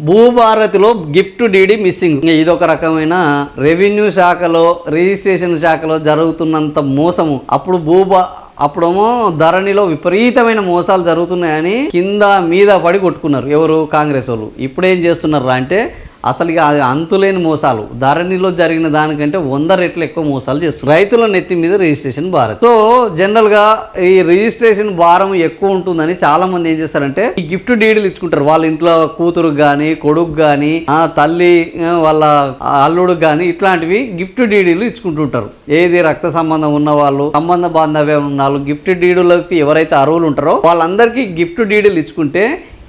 భూభారతిలో gift DD missing. ఇదొక రకమైన revenue శాఖలో రిజిస్ట్రేషన్ శాఖలో జరుగుతున్నంత మోసము. అప్పుడేమో ధరణిలో విపరీతమైన మోసాలు జరుగుతున్నాయని కింద మీద పడి కొట్టుకున్నారు ఎవరు, కాంగ్రెస్ వాళ్ళు. ఇప్పుడేం చేస్తున్నారా అంటే అసలు అంతులేని మోసాలు, ధరణిలో జరిగిన దానికంటే 100 రెట్లు ఎక్కువ మోసాలు చేస్తున్నారు. రైతుల నెత్తి మీద రిజిస్ట్రేషన్ భారం. సో జనరల్గా ఈ రిజిస్ట్రేషన్ భారం ఎక్కువ ఉంటుందని చాలా మంది ఏం చేస్తారంటే ఈ గిఫ్ట్ డీడీలు ఇచ్చుకుంటారు. వాళ్ళ ఇంట్లో కూతురుకు కానీ, కొడుకు కానీ, తల్లి వాళ్ళ అల్లుడు కానీ ఇట్లాంటివి గిఫ్ట్ డీడీలు ఇచ్చుకుంటుంటారు. ఏది రక్త సంబంధం ఉన్న వాళ్ళు, సంబంధ బాంధవ్యం ఉన్న వాళ్ళు, గిఫ్ట్ డీడీలకి ఎవరైతే అర్హులు ఉంటారో వాళ్ళందరికీ గిఫ్ట్ డీడీలు ఇచ్చుకుంటే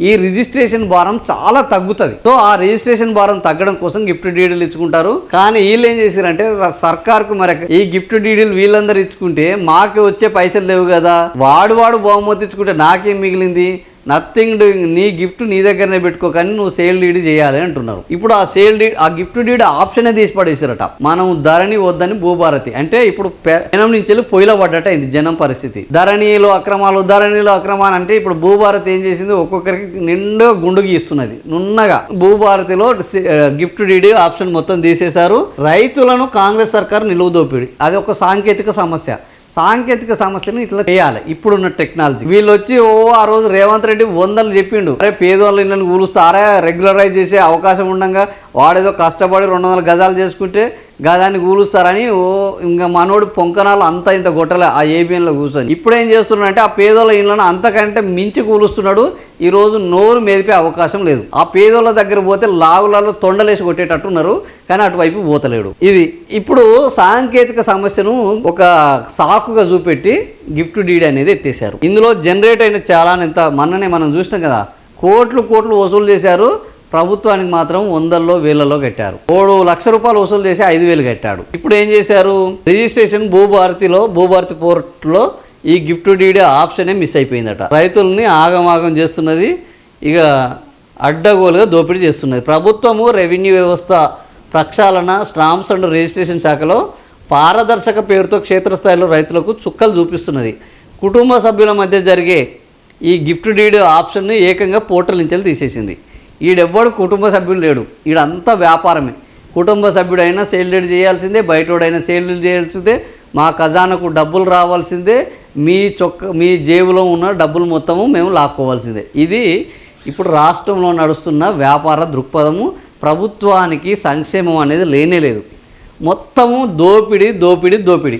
ఈ రిజిస్ట్రేషన్ భారం చాలా తగ్గుతుంది. సో ఆ రిజిస్ట్రేషన్ భారం తగ్గడం కోసం గిఫ్ట్ డీడీలు ఇచ్చుకుంటారు. కానీ వీళ్ళు ఏం చేశారంటే సర్కార్కు మరి ఈ గిఫ్ట్ డీడీలు వీళ్ళందరూ ఇచ్చుకుంటే మాకు వచ్చే పైసలు లేవు కదా, వాడు బహుమతి ఇచ్చుకుంటే నాకేం మిగిలింది, నథింగ్ డూయింగ్, నీ గిఫ్ట్ నీ దగ్గరనే పెట్టుకో కానీ నువ్వు సేల్ డీడ్ చేయాలి అంటున్నారు. ఇప్పుడు ఆ గిఫ్ట్ డీడ్ ఆప్షనే తీసి పడేసారట. మనం ధరణి వద్దని భూభారతి అంటే ఇప్పుడు జనం నుంచి వెళ్ళి పొయ్యిలో పడ్డట అయింది జనం పరిస్థితి. ధరణిలో అక్రమాలు అంటే ఇప్పుడు భూభారతి ఏం చేసింది, ఒక్కొక్కరికి నిండు గుండు గీస్తున్నది నున్నగా. భూభారతిలో గిఫ్ట్ డీడ్ ఆప్షన్ మొత్తం తీసేశారు. రైతులను కాంగ్రెస్ సర్కారు నిలువుదోపిడి, అది ఒక సాంకేతిక సమస్యను ఇట్లా చేయాలి ఇప్పుడున్న టెక్నాలజీ. వీళ్ళు వచ్చి ఆ రోజు రేవంత్ రెడ్డి 100 చెప్పిండు, అరే పేదవాళ్ళ ఇళ్ళని కూలుస్తారా, రెగ్యులరైజ్ చేసే అవకాశం ఉండగా వాడేదో కష్టపడి 200 గజాలు చేసుకుంటే గదాన్ని కూలుస్తారని ఇంకా మనోడు పొంకనాలు అంతా ఇంత గొట్టలే ఆ ఏబిఎన్లో కూర్చొని. ఇప్పుడు ఏం చేస్తున్నాడంటే ఆ పేదోళ్ళ ఇళ్ళను అంతకంటే మించి కూలుస్తున్నాడు. ఈరోజు నోరు మెదిపే అవకాశం లేదు. ఆ పేదోళ్ళ దగ్గర పోతే లాగులలో తొండలేసి కొట్టేటట్టున్నారు కానీ అటువైపు పోతలేడు. ఇది ఇప్పుడు సాంకేతిక సమస్యను ఒక సాకుగా చూపెట్టి గిఫ్ట్ డీడ్ అనేది ఎత్తేసారు. ఇందులో జనరేట్ అయిన చాలా మొన్ననే మనం చూసినాం కదా, కోట్లు వసూలు చేశారు. ప్రభుత్వానికి మాత్రం 100లో 1000లో కట్టారు. 3 లక్షల రూపాయలు వసూలు చేసి 5,000 కట్టాడు. ఇప్పుడు ఏం చేశారు, రిజిస్ట్రేషన్ భూభారతి పోర్ట్లో ఈ గిఫ్ట్ డీడ్ ఆప్షనే మిస్ అయిపోయిందట. రైతుల్ని ఆగమాగం చేస్తున్నది, ఇక అడ్డగోలుగా దోపిడీ చేస్తున్నది. ప్రభుత్వము రెవెన్యూ వ్యవస్థ ప్రక్షాళన స్టాంప్స్ అండ్ రిజిస్ట్రేషన్ శాఖలో పారదర్శక పేరుతో క్షేత్రస్థాయిలో రైతులకు చుక్కలు చూపిస్తున్నది. కుటుంబ సభ్యుల మధ్య జరిగే ఈ గిఫ్ట్ డీడ్ ఆప్షన్ని ఏకంగా పోర్టల్ నుంచి తీసేసింది. ఈడెవ్వడు కుటుంబ సభ్యులు లేడు, ఈడంతా వ్యాపారమే. కుటుంబ సభ్యుడైనా సేల్ డీడ్ చేయాల్సిందే, బయటోడైనా సేల్ డీడ్ చేయాల్సిందే, మా ఖజానాకు డబ్బులు రావాల్సిందే, మీ జేబులో ఉన్న డబ్బులు మొత్తము మేము లాక్కోవాల్సిందే. ఇది ఇప్పుడు రాష్ట్రంలో నడుస్తున్న వ్యాపార దృక్పథము. ప్రభుత్వానికి సంక్షేమం అనేది లేనే లేదు, మొత్తము దోపిడీ.